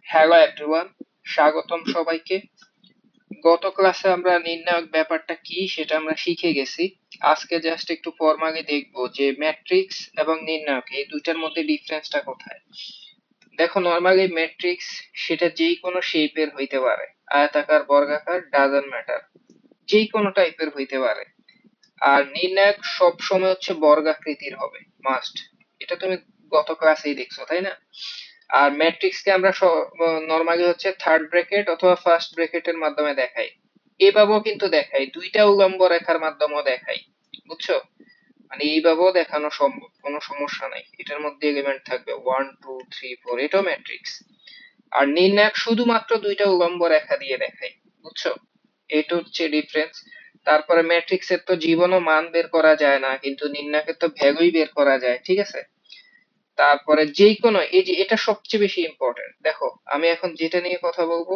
Hello everyone, স্বাগতম সবাইকে। গত ক্লাসে আমরা নির্ণায়ক ব্যাপারটা কি সেটা আমরা শিখে গেছি। আজকে জাস্ট একটু ফরমালি দেখবো যে ম্যাট্রিক্স এবং নির্ণায়ক এই দুইটার মধ্যে ডিফারেন্সটা কোথায়। দেখো, নরমালি ম্যাট্রিক্স সেটা যেই কোনো শেপের হইতে পারে, আয়তাকার, বর্গাকার, ডাজন্ট ম্যাটার, যেই কোনো টাইপের হইতে পারে। আর নির্ণায়ক সব সময় হচ্ছে বর্গাকৃতির হবে, মাস্ট। এটা তুমি গত ক্লাসেই দেখছো, তাই না? আর ম্যাট্রিক্স কে আমরা নরমালি হচ্ছে থার্ড ব্র্যাকেট অথবা ফার্স্ট ব্র্যাকেটের মাধ্যমে দেখাই। এভাবেও কিন্তু দেখাই, দুইটা উলম্ব রেখার মাধ্যমেও দেখাই, বুঝছো? মানে এইভাবেও দেখানো সম্ভব, কোনো সমস্যা নাই। এটার মধ্যে এলিমেন্ট থাকবে 1 2 3 4, এটাও ম্যাট্রিক্স। আর নির্ণায়ক শুধুমাত্র দুইটা উলম্ব রেখা দিয়ে দেখাই, বুঝছো? এটা হচ্ছে ডিফারেন্স। তারপরে ম্যাট্রিক্স এর তো জীবন ও মান বের করা যায় না, কিন্তু নির্ণায়কের তো ভ্যালুই বের করা যায়, ঠিক আছে? তারপরে যেই কোনো, এই যে এটা সবচেয়ে বেশি ইম্পর্টেন্ট, দেখো আমি এখন যেটা নিয়ে কথা বলবো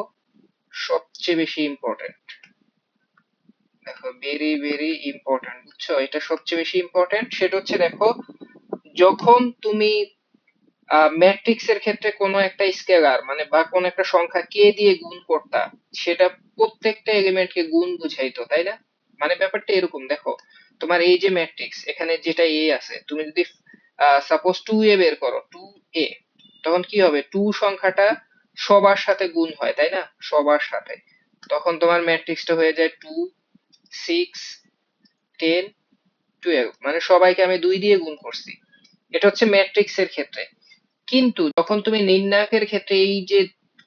সবচেয়ে বেশি ইম্পর্টেন্ট। দেখো, ভেরি ভেরি ইম্পর্টেন্ট, বুঝছো? এটা সবচেয়ে বেশি ইম্পর্টেন্ট। সেটা হচ্ছে, দেখো, যখন তুমি ম্যাট্রিক্স এর ক্ষেত্রে কোনো একটা স্কেলার মানে বা কোনো একটা সংখ্যা কে দিয়ে গুণ করতা, সেটা প্রত্যেকটা এলিমেন্টকে গুণ বুঝাইতো, তাই না? মানে ব্যাপারটা এরকম, দেখো, তোমার এই যে ম্যাট্রিক্স, এখানে যেটা এ আছে, তুমি যদি সাপোজ 2a বের করো, 2a, তখন কি হবে? 2 সংখ্যাটা সবার সাথে গুণ হয়, তাই না? সবার সাথে। তখন তোমার ম্যাট্রিক্সটা হয়ে যায় 2 6 10 12, মানে সবাইকে আমি 2 দিয়ে গুণ করছি। এটা হচ্ছে ম্যাট্রিক্স এর ক্ষেত্রে। কিন্তু যখন তুমি নির্ণায়কের ক্ষেত্রে এই যে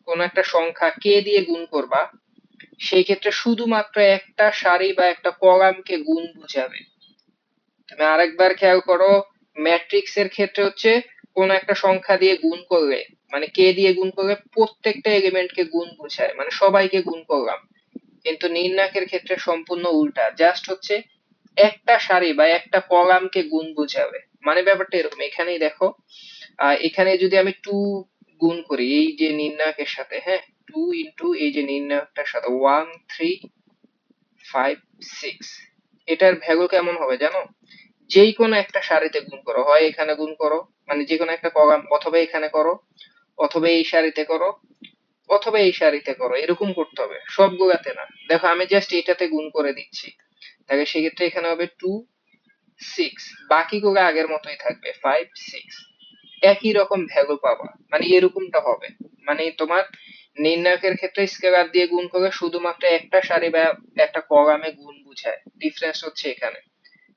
কোন একটা সংখ্যা কে দিয়ে গুণ করবা, সেই ক্ষেত্রে শুধুমাত্র একটা সারি বা একটা কলামকে গুণ বুঝাবে। তুমি আরেকবার খেয়াল করো, ম্যাট্রিক্স এর ক্ষেত্রে হচ্ছে কোন একটা সংখ্যা দিয়ে গুণ করলে, মানে কে দিয়ে গুণ করলে প্রত্যেকটা এলিমেন্টকে গুণ বুঝায়, মানে সবাইকে গুণ করলাম। কিন্তু নির্ণায়কের ক্ষেত্রে সম্পূর্ণ উল্টা, জাস্ট হচ্ছে একটা সারি বা একটা কলামকে গুণ বুঝাবে। মানে ব্যাপারটা এরকম, এখানেই দেখো, এখানে যদি আমি 2 গুণ করি এই যে নির্ণায়কের সাথে, হ্যাঁ, 2 ইনটু এই যে নির্ণায়কটার সাথে 1 3 5 6, এটার ভ্যালু কেমন হবে জানো? যেই কোনো একটা সারিতে গুণ করো, হয় এখানে গুণ করো, মানে যে কোনো একটা কলাম, অথবা এখানে করো, অথবা এই সারিতে করো, অথবা এই সারিতে করো, এরকম করতে হবে, সবগুলাতে না। দেখো, আমি জাস্ট এটাতে গুণ করে দিচ্ছি, তাহলে সেক্ষেত্রে এখানে হবে 2 6, বাকিগুলো আগের মতোই থাকবে 5 6, একই রকম ভ্যালু পাবা, মানে এরকমটা হবে। মানে তোমার নির্ণায়কের ক্ষেত্রে স্কেলার দিয়ে গুণ করে শুধুমাত্র একটা সারি বা একটা কলামে গুণ বুঝায়, ডিফারেন্স হচ্ছে এখানে।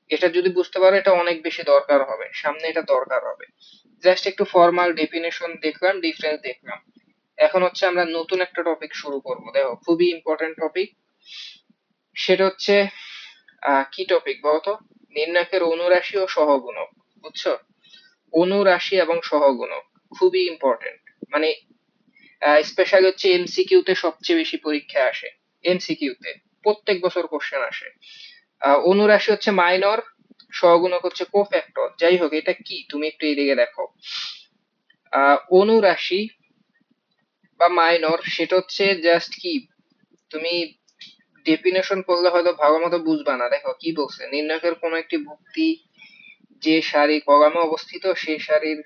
এটা যদি বুঝতে পারো, এটা অনেক বেশি দরকার হবে, সামনে এটা দরকার হবে। জাস্ট একটু ফর্মাল ডেফিনেশন দেখলাম, ডিফারেন্স দেখলাম। এখন হচ্ছে আমরা নতুন একটা টপিক শুরু করব, দেখো খুবই ইম্পর্টেন্ট টপিক। সেটা হচ্ছে কি টপিক বলতো? নির্ণায়কের অনুরাশি ও সহগুণক, বুঝছো? অনুরাশি এবং সহগুণক খুবই ইম্পর্টেন্ট। মানে স্পেশালি হচ্ছে এমসিকিউ তে সবচেয়ে বেশি পরীক্ষা আসে। এমসিকিউ তে প্রত্যেক বছর কোশ্চেন আসে। অনুরাশি হচ্ছে মাইনর, সহগুণক হচ্ছে কোফ্যাক্টর। যাই হোক, এটা কি তুমি একটু এদিকে দেখো। অনুরাশি বা মাইনর সেটা হচ্ছে জাস্ট কি, তুমি ডেফিনেশন করলে হয়তো ভালো মতো বুঝবা না। দেখো কি বলছে, নির্ণায়কের কোন একটি ভুক্তি যে সারি কলামে অবস্থিত, সেই সারির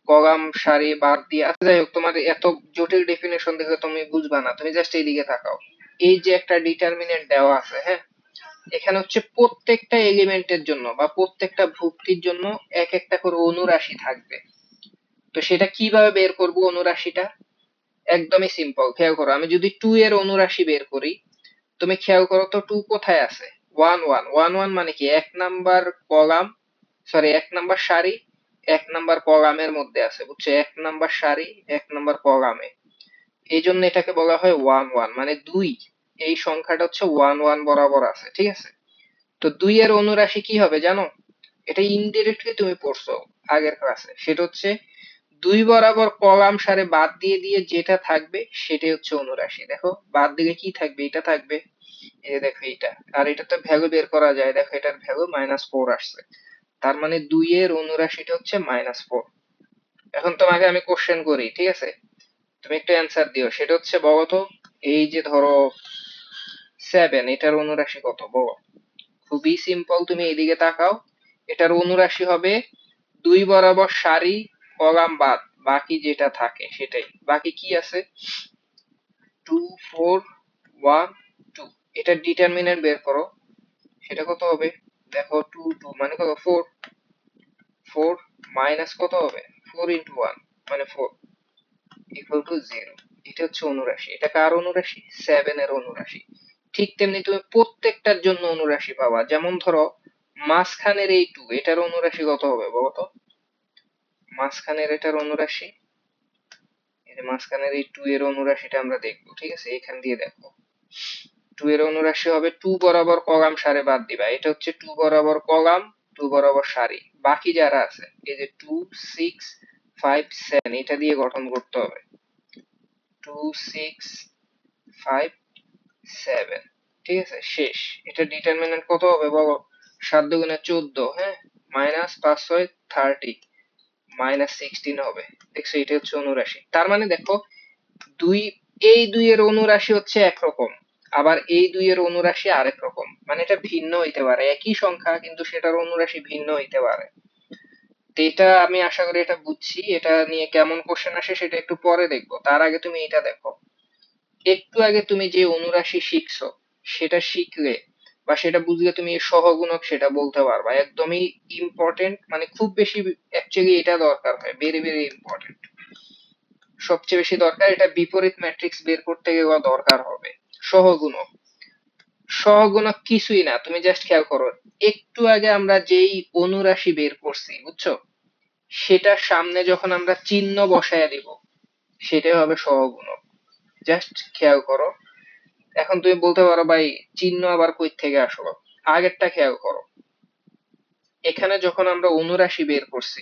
কলাম সারি বাদ দিয়ে, আচ্ছা যাই হোক, তোমার এত জটিল ডেফিনেশন দেখে তুমি বুঝবা না, তুমি জাস্ট এইদিকে তাকাও। এই যে একটা ডিটারমিনেন্ট দেওয়া আছে, হ্যাঁ, এখানে হচ্ছে প্রত্যেকটা এলিমেন্টের জন্য বা প্রত্যেকটা ভুক্তির জন্য এক একটা করে অনুরাশি থাকবে। তো সেটা কিভাবে বের করব অনুরাশিটা? একদমই সিম্পল, খেয়াল করো, আমি যদি 2 এর অনুরাশি বের করি, তুমি খেয়াল করো তো 2 কোথায় আছে? 1 1 1 1 মানে কি, এক নাম্বার কলাম, সরি এক নাম্বার সারি, এক নাম্বার কলামের মধ্যে আছে, বুঝছো? এক নাম্বার সারি, এক নাম্বার কলামে। এই জন্য এটাকে বলা হয় 1 1, মানে 2। এই সংখ্যাটা হচ্ছে 1 1 বরাবর আছে, ঠিক আছে? তো 2 এর অনুরাশি কি হবে জানো? এটা ইনডিরেক্টলি তুমি পড়ছো আগের ক্লাসে। সেটা হচ্ছে 2 বরাবর কলাম সারে বাদ দিয়ে দিয়ে যেটা থাকবে সেটাই হচ্ছে অনুরাশি। দেখো বাদ দিলে কি থাকবে? এটা থাকবে, এই যে দেখো এটা। আর এটা তো ভ্যালু বের করা যায়, দেখো এটার ভ্যালু -4 আসছে। তার মানে 2 এর অনুরাশিটা হচ্ছে -4। এখন তোমাকে আমি কোশ্চেন করি, ঠিক আছে? তুমি একটু অ্যান্সার দিও। সেটা হচ্ছে, বলো তো, এই যে ধরো 7, এটার অনুরাশি কত বলো? খুবই সিম্পল, তুমি এদিকে তাকাও। এটার অনুরাশি হবে 2 বরাবর সারি কলাম বাদ, বাকি যেটা থাকে সেটাই। বাকি কি আছে? 2 4 1 2, এটা ডিটারমিনেন্ট বের করো। সেটা কত হবে? দেখো 2 2 মানে কত? 4 4 মাইনাস কত হবে? 4 ইন্টু 1 মানে 4 ইকুয়াল টু 0। এটা হচ্ছে অনুরাশি। এটা কার অনুরাশি? 7 এর অনুরাশি। ঠিক তেমনি তুমি প্রত্যেকটার জন্য অনুরাশি পাবা। যেমন ধরো মাঝখানের এই 2, এটার অনুরাশি কত হবে বলো তো? মাঝখানের এটার অনুরাশি, এই যে মাঝখানের এই 2 এর অনুরাশিটা আমরা দেখবো, ঠিক আছে? এখান দিয়ে দেখো 2 এর অনুরাশি হবে 2 বরাবর কগাম সারে বাদ দিবা। এটা হচ্ছে 2 বরাবর কগাম, 2 বরাবর সারি। বাকি যারা আছে এই যে 2 6 5 7 এটা দিয়ে গঠন করতে হবে। 2 6 5 7, ঠিক আছে? শেষ। এটা ডিটারমিনেন্ট কত হবে বলো? 7 দুগুণে 14, হ্যাঁ, মাইনাস 5 6 30 মাইনাস 16 হবে। দেখছো, এটা হচ্ছে অনুরাশি। তার মানে দেখো দুই, এই দুইয়ের অনুরাশি হচ্ছে একরকম, আবার এই দুইয়ের অনুরাশি আরেক রকম। মানে এটা ভিন্ন হইতে পারে, একই সংখ্যা কিন্তু সেটার অনুরাশি ভিন্ন হইতে পারে। তো এটা আমি আশা করি এটা বুঝছি। এটা নিয়ে কেমন কোশ্চেন আসে সেটা একটু পরে দেখবো। তার আগে তুমি এটা দেখো, একটু আগে তুমি যে অনুরাশি শিখছো সেটা শিখলে বা সেটা বুঝলে তুমি এর সহগুণক সেটা বলতে পারবা। একদমই ইম্পর্টেন্ট, মানে খুব বেশি অ্যাকচুয়ালি এটা দরকার হয়, ভেরি ভেরি ইম্পর্টেন্ট। সবচেয়ে বেশি দরকার, এটা বিপরীত ম্যাট্রিক্স বের করতে গেলে দরকার হবে। সহগুণক, সহগুণক কিছুই না, তুমি জাস্ট খেয়াল করো। একটু আগে আমরা যেই অনুরাশি বের করছি বুঝছো, সেটার সামনে যখন আমরা চিহ্ন বসায় দিব সেটাই হবে সহগুণক। জাস্ট খেয়াল করো। এখন তুমি বলতে পারো ভাই চিহ্ন আবার কই থেকে আসলো? আগেরটা খেয়াল করো। এখানে যখন আমরা অনুরাশি বের করছি,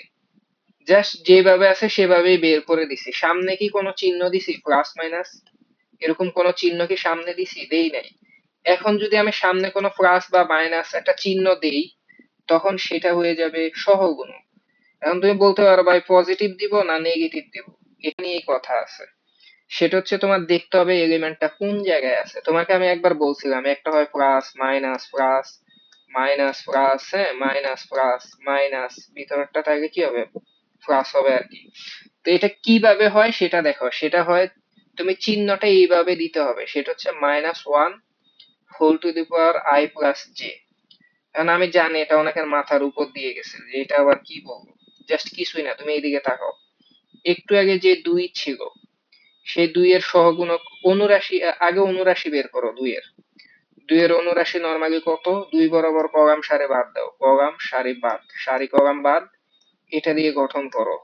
জাস্ট যেভাবে আছে সেভাবেই বের করে দিছি। সামনে কি কোনো চিহ্ন দিছি প্লাস মাইনাস? এরকম কোনো চিহ্ন কি সামনে দিছি? দেই নাই। এখন যদি আমি সামনে কোনো প্লাস বা মাইনাস একটা চিহ্ন দেই, তখন সেটা হয়ে যাবে সহগুণক। এখন তুমি বলতে পারো ভাই পজিটিভ দিব না নেগেটিভ দিব, এটা নিয়েই কথা আছে। সেটা হচ্ছে তোমার দেখতে হবে এলিমেন্টটা কোন জায়গায় আছে। তোমাকে আমি একবার বলছিলাম একটা হয় plus minus plus minus plus, হ্যাঁ, মাইনাস প্লাস মাইনাস, ভিতরটা থাকলে কি হবে? প্লাস হবে আর কি। তো এটা কিভাবে হয় সেটা দেখো। সেটা হয় তুমি চিহ্নটা এইভাবে দিতে হবে, সেটা হচ্ছে minus one whole to the power I plus J. কারণ আমি জানি এটা অনেকের মাথার উপর দিয়ে গেছে যে এটা আবার কি বলবো। জাস্ট কিছুই না, তুমি এইদিকে তাকাও। একটু আগে যে দুই ছিল, সেই দুইয়ের সহগুণক অনুরাশি, আগে অনুরাশি বের করো দুইয়ের। দুইয়ের অনুরাশি নরমালি কত? দুই বরাবর কগাম সারে বাদ দাও, কগাম সারি বাদ, সারি কগাম বাদ, এটা দিয়ে গঠন করো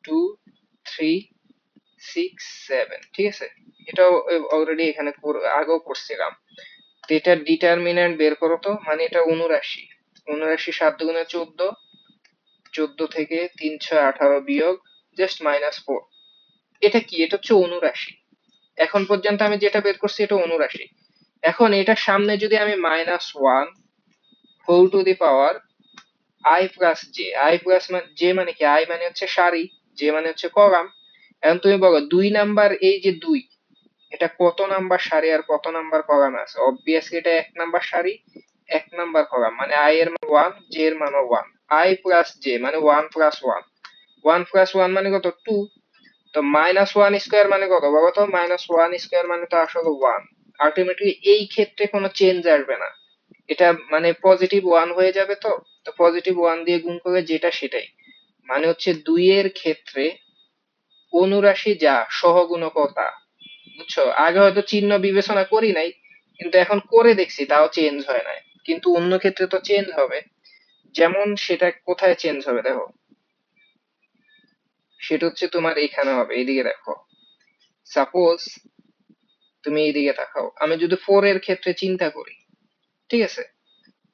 2 3 6 7, ঠিক আছে? এটাও অলরেডি এখানে আগেও করছিলাম। তো এটার ডিটারমিন্যান্ট বের করো তো, মানে এটা অনুরাশি। অনুরাশি 7 দুগুণে 14, 14 থেকে 3 6 18 বিয়োগ জাস্ট মাইনাস 4। এটা কি? এটা হচ্ছে অনুরাশি। এখন পর্যন্ত আমি যেটা বের করছি এটা অনুরাশি। এখন এটার সামনে যদি আমি minus one whole to the power I plus J, I plus J মানে কি? আই মানে হচ্ছে সারি, জে মানে হচ্ছে কলাম। এখন তুমি বলো 2 নাম্বার, এই যে 2, এটা কত নাম্বার সারি আর কত নাম্বার কলামে আছে? অবভিয়াসলি এটা 1 নাম্বার সারি 1 নাম্বার কলাম, মানে আই এর মান 1, জে এর মান 1। আই প্লাস জে মানে 1 প্লাস 1, 1 প্লাস 1 মানে কত? 2। তো মাইনাস ওয়ান স্কোয়ার মানে কত বলো তো? মাইনাস ওয়ান স্কোয়ার মানে তো আসলে ওয়ান। আলটিমেটলি এই ক্ষেত্রে কোনো চেঞ্জ আসবে না, এটা মানে পজিটিভ ওয়ান হয়ে যাবে। তো তো পজিটিভ ওয়ান দিয়ে গুণ করে যেটা সেটাই, মানে হচ্ছে দুইয়ের ক্ষেত্রে অনুরাশি যা সহগুণকতা। বুঝছো? আগে হয়তো চিহ্ন বিবেচনা করি নাই, কিন্তু এখন করে দেখছি তাও চেঞ্জ হয় না। কিন্তু অন্য ক্ষেত্রে তো চেঞ্জ হবে। যেমন সেটা কোথায় চেঞ্জ হবে দেখো, সেটা হচ্ছে তোমার এখানে হবে, এইদিকে দেখো। সাপোজ তুমি এইদিকে তাকাও, আমি যদি 4 এর ক্ষেত্রে চিন্তা করি, ঠিক আছে?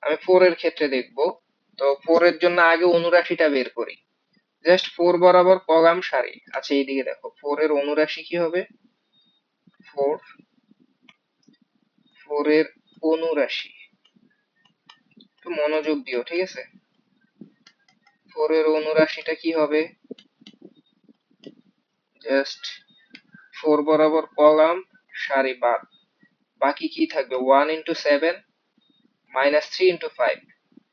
আমি 4 এর ক্ষেত্রে দেখবো। তো 4 এর জন্য আগে অনুরাশিটা বের করি। জাস্ট 4 বরাবর কলাম সারি। আচ্ছা এইদিকে দেখো 4 এর অনুরাশি কি হবে? 4, 4 এর অনুরাশি, একটু মনোযোগ দিও, ঠিক আছে? 4 এর অনুরাশিটা কি হবে? জাস্ট 4 বরাবর কলাম সারি বাদ, বাকি কি থাকবে? 1 ইন্টু 7 মাইনাস 3 ইন্টু 5,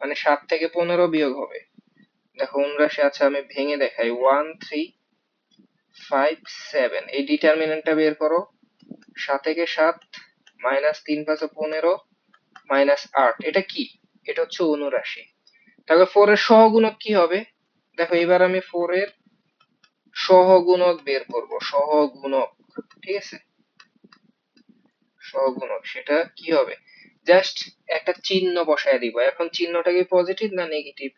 মানে 7 থেকে 15 বিয়োগ হবে দেখো অনুরাশি আছে, আমি ভেঙে দেখাই। 1 3 5 7, এই ডিটারমিনেন্টটা বের করো। 7 একে 7, মাইনাস 3 5 15, মাইনাস 8, এটা কি? এটা হচ্ছে অনুরাশি। তাহলে 4 এর সহগুণক কি হবে? দেখো এবার আমি 4 এর সহগুণক বের করব, সহগুণক। ঠিক আছে, সহগুণক সেটা কি হবে? জাস্ট একটা চিহ্ন বসায় দিব। এখন চিহ্নটা কি পজিটিভ না নেগেটিভ?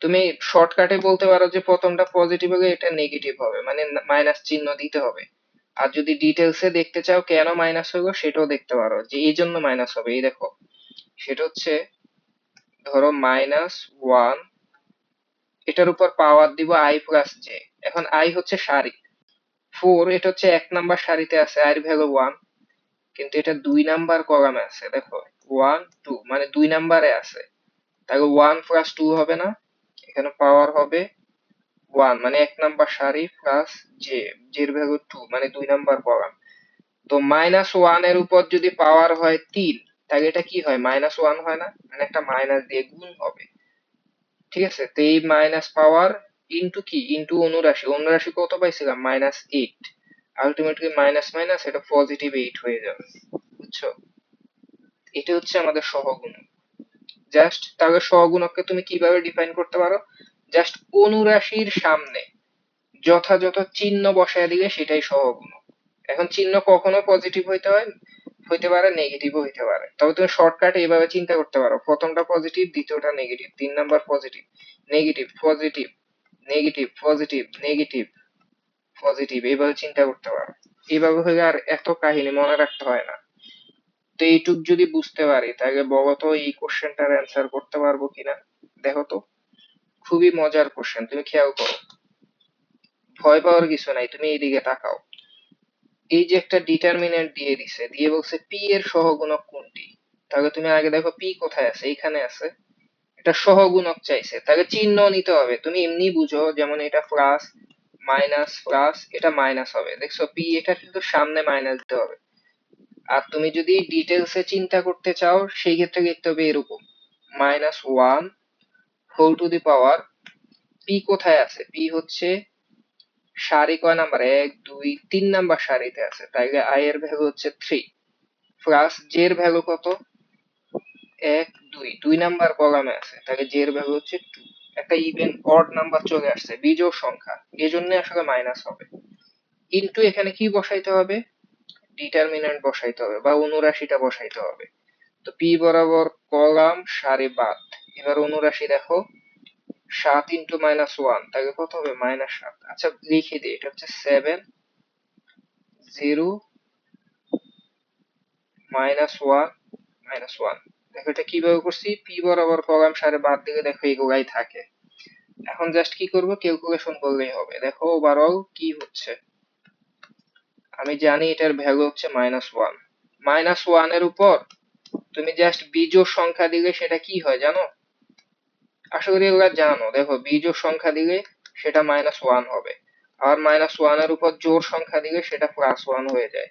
তুমি শর্টকাটে বলতে পারো যে প্রথমটা পজিটিভ হলে এটা নেগেটিভ হবে, মানে মাইনাস চিহ্ন দিতে হবে। আর যদি ডিটেলসে দেখতে চাও কেন মাইনাস হলো সেটাও দেখতে পারো, যে এই জন্য মাইনাস হবে। এই দেখো, সেটা হচ্ছে ধরো -1, এটার উপর পাওয়ার দিব i প্লাস জে। এখন i হচ্ছে সারি 4, এটা হচ্ছে 1 নাম্বার সারিতে আছে, i এর ভ্যালু 1, কিন্তু এটা 2 নাম্বার কলামে আছে। দেখো 1 2 মানে 2 নাম্বারে আছে, তাহলে 1 প্লাস 2 হবে না? এখানে পাওয়ার হবে 1, মানে 1 নাম্বার সারি প্লাস জে, জের ভ্যালু 2, মানে 2 নাম্বার কলাম। তো -1 এর উপর যদি পাওয়ার হয় 3, তাহলে এটা কি হয়? -1 হয় না? মানে একটা মাইনাস দিয়ে গুণ হবে। ঠিক আছে, তো এই মাইনাস পাওয়ার ইনটু কি? ইনটু অনুরাশি। অনুরাশি কত পাইছিলাম? -8। আলটিমেটলি মাইনাস মাইনাস এটা পজিটিভ 8 হয়ে যাবে। বুঝছো? এটা হচ্ছে আমাদের সহগুণক। জাস্ট তাহলে সহগুণককে তুমি কিভাবে ডিফাইন করতে পারো? জাস্ট অনুরাশির সামনে যথাযথ চিহ্ন বসায় দিলে সেটাই সহগুণক। এখন চিহ্ন কখনো পজিটিভ হইতে পারে, নেগেটিভও হইতে পারে। তবে তুমি শর্টকাটে এইভাবে চিন্তা করতে পারো, প্রথমটা পজিটিভ, দ্বিতীয়টা negative, 3 number positive, negative, positive, negative, positive, negative, positive, এইভাবে চিন্তা করতে পারো। এইভাবে হলে আর এত কাহিনী মনে রাখতে হয় না। তো এইটুক যদি বুঝতে পারি, তাহলে বলো তো এই কোশ্চেনটার অ্যান্সার করতে পারবো কিনা। দেখো তো, খুবই মজার কোশ্চেন, তুমি খেয়াল করো। ভয় পাওয়ার কিছু নাই, তুমি এইদিকে তাকাও। এই যে একটা ডিটারমিনেন্ট দিয়ে দিছে, দিয়ে বলছে পি এর সহগুণক কোনটি। তাহলে তুমি আগে দেখো পি কোথায় আছে, এইখানে আছে। এটা সহগুণক চাইছে, তাহলে চিহ্ন নিতে হবে। তুমি এমনি বুঝো, যেমন এটা প্লাস মাইনাস প্লাস, এটা মাইনাস হবে। দেখছো পি, এটা কিন্তু সামনে মাইনাস দিতে হবে। আর তুমি যদি ডিটেলসে চিন্তা করতে চাও, সেই ক্ষেত্রে লিখতে হবে এরকম, -1 whole to the power, P কোথায় আছে? পি হচ্ছে সারি কয় নাম্বার? 1 2 3 নাম্বার সারিতে আছে, তাইলে i এর ভ্যালু হচ্ছে 3, প্লাস জে এর ভ্যালু কত? 1 2 2 নাম্বার কলামে আছে, তাহলে জে এর ভ্যালু হচ্ছে 2। একটা ইভেন অড নাম্বার চলে আসছে, বিজোড় সংখ্যা, এজন্য আসলে মাইনাস হবে। কিন্তু এখানে কি বসাইতে হবে? ডিটারমিন্যান্ট বসাইতে হবে, বা অনুরাশিটা বসাইতে হবে। তো পি বরাবর কলাম সারি বাদ। এবার অনুরাশি দেখো, 7 ইন্টু -1, তাহলে কত হবে? -7। আচ্ছা লিখে দিই, এটা হচ্ছে 7 0 -1 -1। দেখো এটা কিভাবে করছি, পি বরাবর কলাম সারি বাদ দিলে দেখো এগুলাই থাকে। এখন জাস্ট কি করব? ক্যালকুলেশন করলেই হবে। দেখো ওভারঅল কি হচ্ছে, আমি জানি এটার ভ্যালু হচ্ছে -1। -1 এর উপর তুমি জাস্ট বিজোড় সংখ্যা দিলে সেটা কি হয় জানো? আশা করি এগুলা জানো। দেখো বিজোড় সংখ্যা দিলে সেটা -1 হবে, আর -1 এর উপর জোড় সংখ্যা দিলে সেটা +1 হয়ে যায়।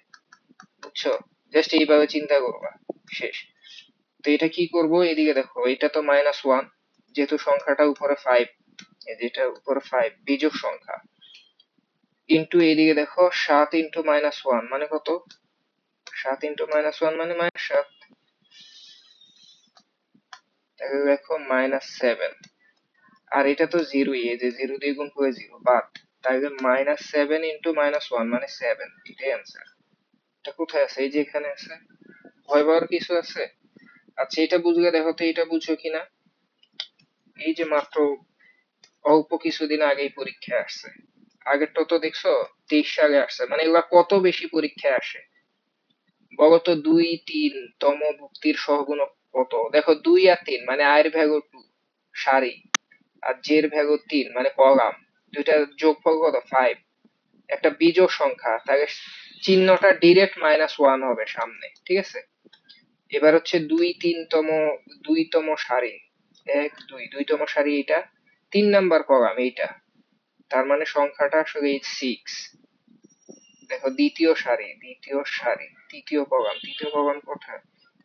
বুঝছো? জাস্ট এইভাবে চিন্তা করবা, শেষ। তো এটা কি করব? এদিকে দেখো, এটা তো -1, যেহেতু সংখ্যাটা উপরে 5, এই যেটা উপরে 5 বিজোড় সংখ্যা, ইনটু এদিকে দেখো 7 ইনটু -1 মানে কত? 7 ইনটু -1 মানে -7, তাহলে দেখো -7। আর এটা তো জিরোই, এই যে 0 দিয়ে গুণ করে 0 বাদ, তাহলে -7 ইনটু -1 মানে 7, এটাই অ্যান্সার। এটা কোথায় আছে? এই যে এখানে আছে। ভয় পাওয়ার কিছু আছে? আচ্ছা এটা বুঝলে দেখো তো এটা বুঝছো কিনা। এই যে মাত্র অল্প কিছুদিন আগেই পরীক্ষায় আসছে, আগেরটা তো দেখছো 23 সালে আসছে, মানে এগুলা কত বেশি পরীক্ষায় আসে। বলো তো 2 3 তম ভুক্তির সহগুণক কত? দেখো 2 আর 3 মানে i এর ভ্যালু 2 সারি, আর j এর ভ্যালু 3 মানে কলাম, দুইটার যোগফল কত? 5। একটা বিজোড় সংখ্যা, তাহলে চিহ্নটা ডিরেক্ট -1 হবে সামনে। ঠিক আছে, এবার হচ্ছে 2 3 তম, 2 তম সারি, 1 2 2 তম সারি, এটা 3 নাম্বার কলাম এইটা, তার মানে সংখ্যাটা আসলে 6। দেখো দ্বিতীয় সারি, দ্বিতীয় সারি, তৃতীয় কলাম, তৃতীয় কলাম কোথায়?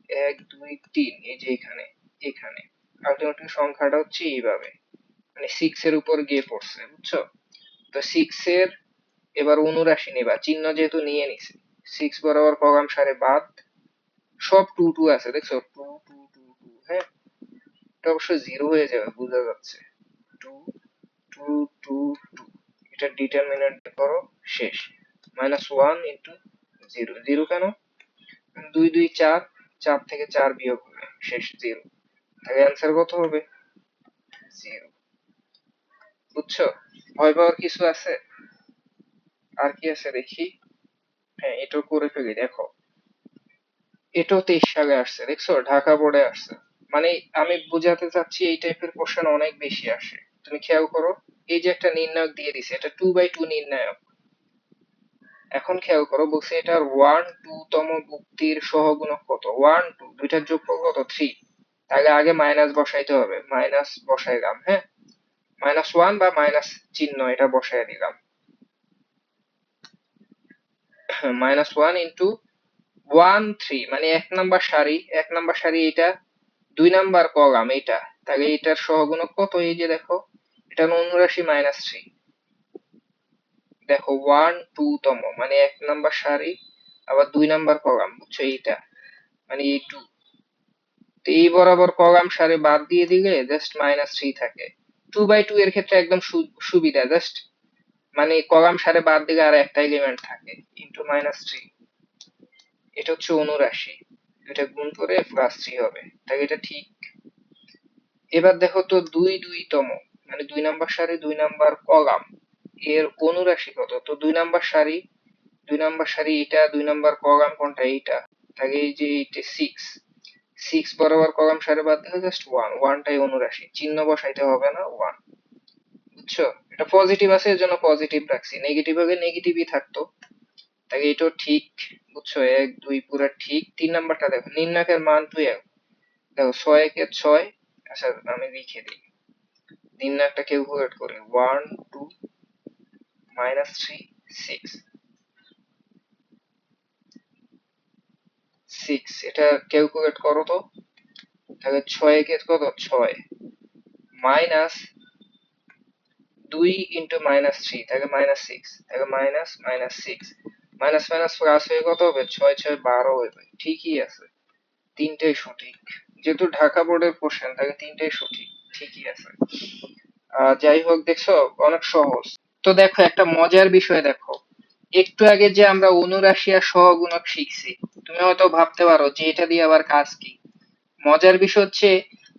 1 2 3, এই যে এখানে, এখানে। আলটিমেটলি সংখ্যাটা হচ্ছে এইভাবে। মানে 6 এর উপর গিয়ে পড়ছে, বুঝছো? তো 6 এর এবার 79 নিবা, চিহ্ন যেহেতু নিয়ে নিছি। 6 বরাবর কগাম সারে বাদ, সব 2 2 আছে, দেখছো? 2 2 2 2, হ্যাঁ? এটা অবশ্য 0 হয়ে যাবে, বোঝা যাচ্ছে। 2 2 2 2, এটা ডিটারমিনেন্ট করো, শেষ। -1 ইন্টু 0, 0 কেন? 2 2 4, 4 থেকে 4 বিয়োগ হবে, শেষ 0। তাহলে অ্যান্সার কত হবে? 0। বুঝছো? ভয় পাওয়ার কিছু আছে? আর কি আছে দেখি। হ্যাঁ, এটাও করে ফেলি, দেখো। এটাও 23 সালে আসছে, দেখছো? ঢাকা বোর্ডে আসছে। মানে আমি বোঝাতে চাচ্ছি এই টাইপের কোশ্চেন অনেক বেশি আসে। তুমি খেয়াল করো, এই যে একটা নির্ণায়ক দিয়ে দিছে, এটা 2/2 নির্ণায়ক। এখন খেয়াল করো, বলছে এটার 1 2 তম ভুক্তির সহগুণক কত? 1 2, দুইটার যোগফল কত? 3। তাহলে আগে মাইনাস বসাইতে হবে, মাইনাস বসাইলাম, হ্যাঁ? -1 বা মাইনাস চিহ্ন এটা বসাই দিলাম। -1 ইন্টু 1 3, মানে 1 নাম্বার সারি, 1 নাম্বার সারি এটা, 2 নাম্বার কলাম এটা। তাহলে এটার সহগুণক কত? এই যে দেখো, এটা 79 - 3। দেখো 1 2 তম, মানে 1 নাম্বার সারি, আবার 2 নাম্বার কলাম, বুঝছো? এইটা মানে এই 2। তো এই বরাবর কলাম সারি বাদ দিয়ে দিলে জাস্ট -3 থাকে। 2/2 এর ক্ষেত্রে একদম সুবিধা, জাস্ট মানে কলাম সারি বাদ দিলে আর একটা এলিমেন্ট থাকে, ইন্টু -3। এটা হচ্ছে 79, এটা গুণ করে +3 হবে, তাই এটা ঠিক। এবার দেখো তো 2 2 তম, মানে 2 নাম্বার সারি 2 নাম্বার কলাম, এর 79 কত? তো 2 নাম্বার সারি, 2 নাম্বার সারি এটা, 2 নাম্বার কলাম কোনটা? এইটা। তাহলে এই যে এইটা 6, 6 বরাবর কলাম সারি বাদ দিলে জাস্ট 1, 1 টাই 79, চিহ্ন বসাইতে হবে না, 1। বুঝছো? এটা পজিটিভ আছে এর জন্য পজিটিভ রাখছি, নেগেটিভ হলে নেগেটিভই থাকতো। তাহলে এটাও ঠিক। বুঝছো? 1 2 পুরা ঠিক। 3 নাম্বারটা দেখো, নির্ণায়কের মান 2। দেখো 6 একে 6, আচ্ছা আমি লিখে দিই। নির্ণায়কটা ক্যালকুলেট করি, 1 2 -3 6, 6 এটা ক্যালকুলেট করো তো। তাহলে 6 একে কত? 6 মাইনাস 2 ইন্টু -3, তাহলে -6, তাহলে মাইনাস -6, মাইনাস মাইনাস প্লাস হয়ে কত হবে? 6 6 12 হবে। ঠিকই আছে, তিনটাই সঠিক। যেহেতু ঢাকা বোর্ডের কোশ্চেন, তাহলে তিনটাই সঠিক, ঠিকই আছে। যাই হোক, দেখছো অনেক সহজ। তো দেখো একটা মজার বিষয় দেখো, একটু আগে যে আমরা অনুরাশি আর সহগুণক শিখছি, তুমি হয়তো ভাবতে পারো যে এটা দিয়ে আবার কাজ কি। মজার বিষয় হচ্ছে,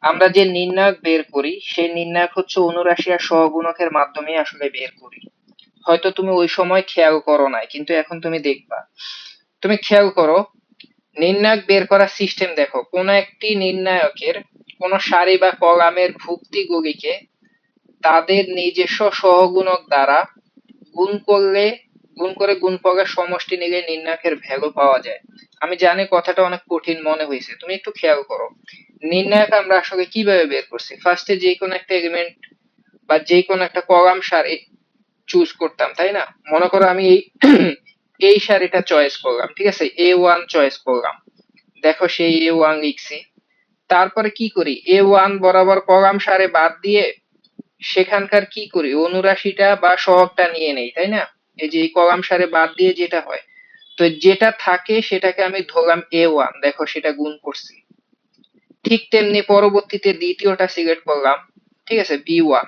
আমরা যে নির্ণায়ক বের করি সেই নির্ণায়ক হচ্ছে অনুরাশি আর সহগুণকের মাধ্যমে আসলে বের করি। হয়তো তুমি ওই সময় খেয়াল করো নাই, কিন্তু এখন তুমি দেখবা। তুমি খেয়াল করো, নির্ণায়ক বের করার সিস্টেম দেখো, কোন একটি নির্ণায়কের কোন সারি বা কলামের ভুক্তিগুলিকে তাদের নিজস্ব সহগুণক দ্বারা গুণ করলে, গুণ করে গুণফলের সমষ্টি নিলে নির্ণায়কের ভ্যালু পাওয়া যায়। আমি জানি কথাটা অনেক কঠিন মনে হয়েছে, তুমি একটু খেয়াল করো। নির্ণায়ক আমরা আসলে কিভাবে বের করছি? ফার্স্টে যে কোনো একটা এলিমেন্ট বা যে কোনো একটা কলাম সারি চুজ করতাম, তাই না? মনে করো আমি এই এই সারিটা চয়েস করলাম, ঠিক আছে? A1 চয়েস করলাম। দেখো সেই A1 লিখছি। তারপরে কি করি? A1 বরাবর কলাম সারি বাদ দিয়ে সেখানকার কি করি? অনুরাশিটা বা সহগটা নিয়ে নেই, তাই না? এই যে এই কলাম সারি বাদ দিয়ে যেটা হয়, তো যেটা থাকে সেটাকে আমি ধরলাম A1, দেখো সেটা গুণ করছি। ঠিক তেমনি পরবর্তীতে দ্বিতীয়টা সিলেক্ট করলাম, ঠিক আছে? B1।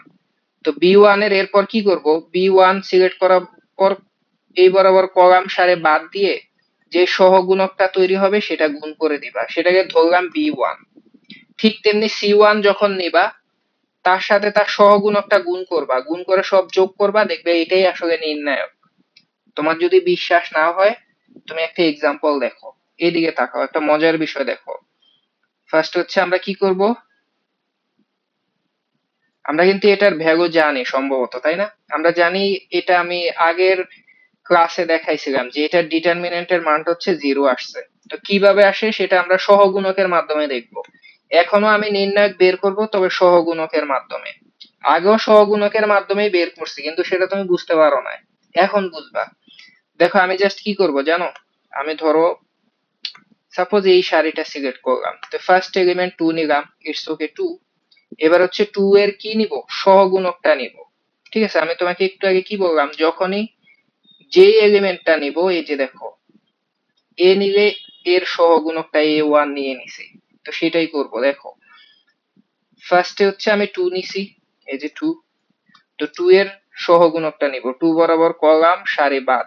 তো B1 এর এরপর কি করব? B1 সিলেক্ট করার পর এই বরাবর কলাম সারি বাদ দিয়ে যে সহগুণকটা তৈরি হবে সেটা গুণ করে দিবা, সেটাকে ধরলাম B1। ঠিক তেমনি C1 যখন নিবা, তার সাথে তার সহগুণকটা গুণ করবা, গুণ করে সব যোগ করবা, দেখবে এটাই আসলে নির্ণায়ক। তোমার যদি বিশ্বাস না হয়, তুমি একটা এক্সাম্পল দেখো। এদিকে তাকাও, একটা মজার বিষয় দেখো। ফার্স্ট হচ্ছে আমরা কি করব, আমরা কিন্তু এটার ভ্যালু জানি সম্ভবত, তাই না? আমরা জানি, এটা আমি আগের ক্লাসে দেখাইছিলাম যে এটার ডিটারমিনেন্টের মানটা হচ্ছে 0 আসছে। তো কিভাবে আসে সেটা আমরা সহগুণকের মাধ্যমে দেখব। এখনো আমি নির্ণায়ক বের করব, তবে সহগুণকের মাধ্যমে। আগেও সহগুণকের মাধ্যমেই বের করছি, কিন্তু সেটা তুমি বুঝতে পারো না, এখন বুঝবা। দেখো আমি জাস্ট কি করব জানো, আমি ধরো সাপোজ এই সারিটা সিলেক্ট করলাম, তো ফার্স্ট এলিমেন্ট 2 নিলাম, ইটস ওকে 2। এবার হচ্ছে 2 এর কি নিব, সহগুণকটা নিব। ঠিক আছে, আমি তোমাকে একটু আগে কি বললাম, যখনই যে এলিমেন্টটা নিব, এই যে দেখো এ নিলে এর সহগুণকটা a1 নিয়ে নিছি, তো সেটাই করব। দেখো ফার্স্টে হচ্ছে আমি 2 নিছি, এই যে 2, তো 2 এর সহগুণকটা নিব, 2 বরাবর কলাম সারি বাদ,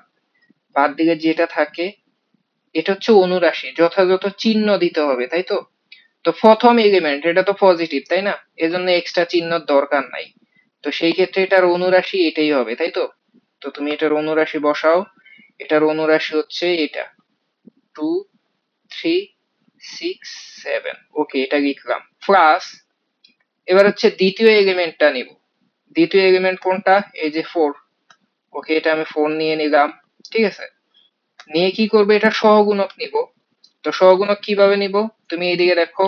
বাদ দিকে যেটা থাকে এটা হচ্ছে অনুরাশি, যথাযথ চিহ্ন দিতে হবে, তাই তো। তো প্রথম এলিমেন্ট এটা তো পজিটিভ, তাই না, এজন্য এক্সট্রা চিহ্নর দরকার নাই। তো সেই ক্ষেত্রে এটার অনুরাশি এটাই হবে, তাই তো। তো তুমি এটার অনুরাশি বসাও, এটার অনুরাশি হচ্ছে এটা 2, 3, 6, 7। ওকে, এটা লিখলাম প্লাস। এবার হচ্ছে দ্বিতীয় এলিমেন্টটা নিব, দ্বিতীয় এলিমেন্ট কোনটা, এই যে 4। ওকে, এটা আমি 4 নিয়ে নিলাম। ঠিক আছে, নিয়ে কি করবে, এটা সহগুণক নিব। তো সহগুণক কিভাবে নিব, তুমি এইদিকে দেখো,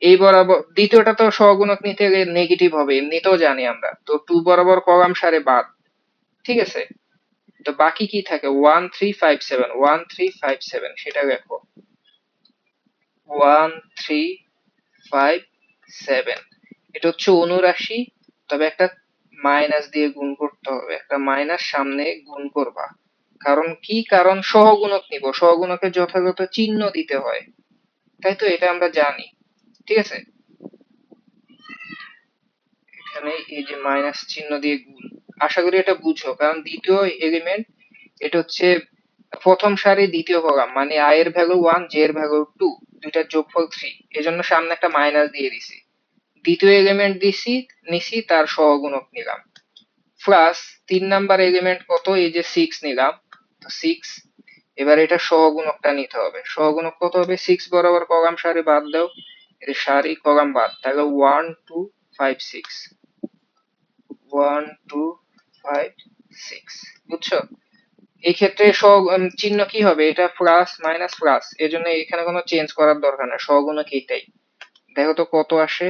এই বরাবর দ্বিতীয়টা তো সহগুণক নিতে গেলে নেগেটিভ হবে, এমনিতেও জানি আমরা, তো 2 বরাবর কলাম সারে বাদ। ঠিক আছে, তো বাকি কি থাকে, 1 3 5 7, 1 3 5 7, সেটা দেখো 1 3 5 7, এটা হচ্ছে অনুরাশি, তবে একটা মাইনাস দিয়ে গুণ করতে হবে, একটা মাইনাস সামনে গুণ করবা। কারণ কি, কারণ সহগুণক নিব, সহগুণকের যথাযথ চিহ্ন দিতে হয়, তাই তো, এটা আমরা জানি। ঠিক আছে, এখানে এই যে মাইনাস চিহ্ন দিয়ে গুণ, আশা করি এটা বুঝো, কারণ দ্বিতীয় এলিমেন্ট এটা হচ্ছে প্রথম সারি দ্বিতীয় কলাম, মানে আই এর ভ্যালু 1, জে এর ভ্যালু 2, দুইটার যোগফল 3, এজন্য সামনে একটা মাইনাস দিয়ে দিছি। দ্বিতীয় এলিমেন্ট নিছি, তার সহগুণক নিলাম প্লাস। 3 নাম্বার এলিমেন্ট কত, এই যে 6 নিলাম, তো 6। এবার এটা সহগুণকটা নিতে হবে, সহগুণক কত হবে, 6 বরাবর কলাম সারি বাদ দাও, এই যে সারি কলাম বাদ, তাহলে 1 2 5 6, 1 2 5 6, বুঝছো। এই ক্ষেত্রে চিহ্ন কি হবে, এটা প্লাস মাইনাস প্লাস, এজন্য এখানে কোনো চেঞ্জ করার দরকার নেই, সহগুণক এটাই। দেখো তো কত আসে,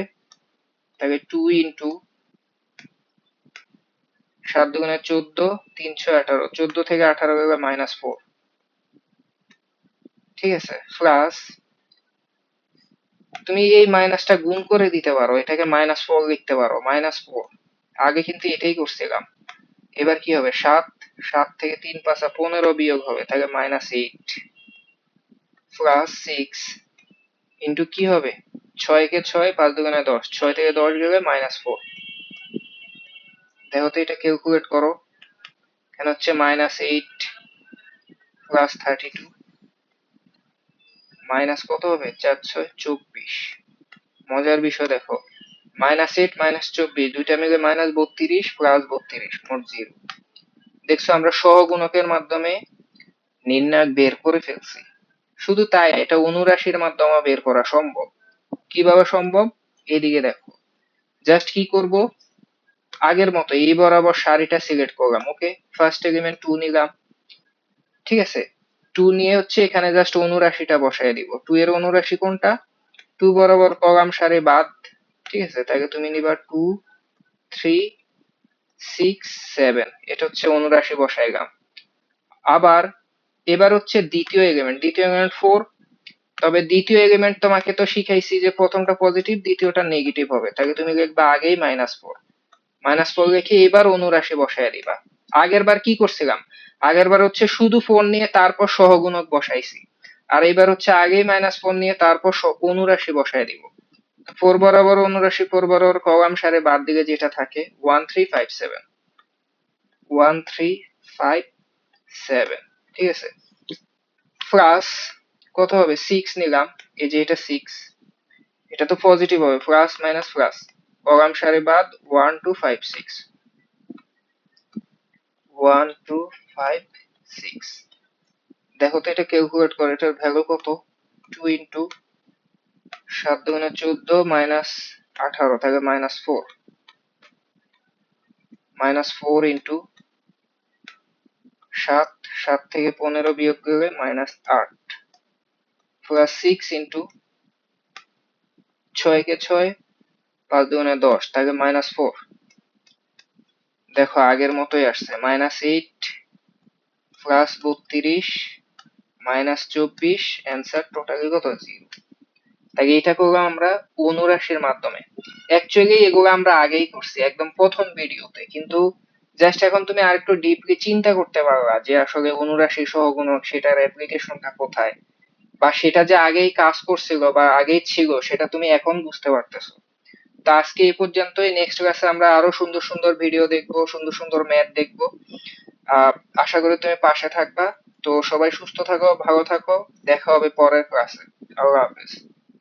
তাহলে 2 ইন্টু 7 দুগুণে 14, 318, 14 থেকে 18 গেলে -4। ঠিক আছে, প্লাস তুমি এই মাইনাসটা গুণ করে দিতে পারো, এটাকে -4 লিখতে পারো, -4। আগে কিন্তু এটাই করছিলাম। এবার কি হবে, 7, 7 থেকে 3 5 15 বিয়োগ হবে, তাহলে -8 প্লাস 6 ইন্টু কি হবে, 6 কে 6, 5 দুগুণে 10, 6 থেকে 10 গেলে -4। দেখো তো এটা ক্যালকুলেট করো, এখানে হচ্ছে -8 প্লাস 32, মাইনাস কত হবে, 4 6 24। মজার বিষয় দেখো, -8 -24 দুইটা মিলে -32 প্লাস 32, মোট 0। দেখছো, আমরা সহগুণকের মাধ্যমে নির্ণায়ক বের করে ফেলছি। শুধু তাই না, এটা অনুরাশির মাধ্যমে বের করা সম্ভব। কিভাবে সম্ভব, এদিকে দেখো, জাস্ট কি করব, আগের মতো এই বরাবর সারিটা সিলেক্ট করলাম। ওকে, ফার্স্ট এলিমেন্ট 2 নিলাম। ঠিক আছে, 2 নিয়ে হচ্ছে এখানে জাস্ট অনুরাশিটা বসায় দিব। 2 এর অনুরাশি কোনটা, 2 বরাবর কলাম সারি বাদ। ঠিক আছে, তাহলে তুমি নিবা 2 3 6 7, এটা হচ্ছে অনুরাশি বসাইলাম। আবার এবার হচ্ছে দ্বিতীয় এলিমেন্ট, দ্বিতীয় এলিমেন্ট 4। তবে দ্বিতীয় এলিমেন্ট তোমাকে তো শিখাইছি যে প্রথমটা পজিটিভ, দ্বিতীয়টা নেগেটিভ হবে, তাহলে তুমি লিখবা আগেই -4। -4 লিখে এবার অনুরাশি বসায় দিবা। আগের বার কি করছিলাম, আগের বার হচ্ছে শুধু 4 নিয়ে তারপর সহগুণক বসাইছি, আর এবার হচ্ছে আগেই -4 নিয়ে তারপর অনুরাশি বসায় দিব। 4 বরাবর অনুরাশি, 4 বরাবর কলাম সারে বাদ দিকে যেটা থাকে 1 3 5 7, 1 3 5 7। ঠিক আছে, প্লাস কত হবে, 6 নিলাম, এই যে এটা 6, এটা তো পজিটিভ হবে, প্লাস মাইনাস প্লাস, কলাম সারি বাদ 1 2 5 6, 1 2 5 6। দেখো তো এটা ক্যালকুলেট করে, এটার ভ্যালু কত, 2 ইন্টু 7 দুগুণে 14 মাইনাস 18, থাকে -4, -4 ইন্টু 7, 7 থেকে 15 বিয়োগ করলে -8, প্লাস 6 ইন্টু 6 কে 6, 5 দুগুণে 10, তাকে -4। দেখো আগের মতোই আসছে, -8 প্লাস 32 -24, অ্যান্সার টোটালি কত, 0। তাই এটা করলাম আমরা অনুরাশির মাধ্যমে। অ্যাকচুয়ালি এগুলো আমরা আগেই করছি একদম প্রথম ভিডিওতে, কিন্তু জাস্ট এখন তুমি আরেকটু ডিপলি চিন্তা করতে পারবা যে আসলে অনুরাশি সহগুণক সেটার অ্যাপ্লিকেশনটা কোথায়, বা সেটা যে আগেই কাজ করছিল বা আগেই ছিল সেটা তুমি এখন বুঝতে পারতেছো। তো আজকে এই পর্যন্তই। নেক্সট ক্লাসে আমরা আরো সুন্দর সুন্দর ভিডিও দেখবো, সুন্দর সুন্দর ম্যাথ দেখবো। আহ আশা করি তুমি পাশে থাকবা। তো সবাই সুস্থ থাকো, ভালো থাকো। দেখা হবে পরের ক্লাসে। আল্লাহ হাফেজ।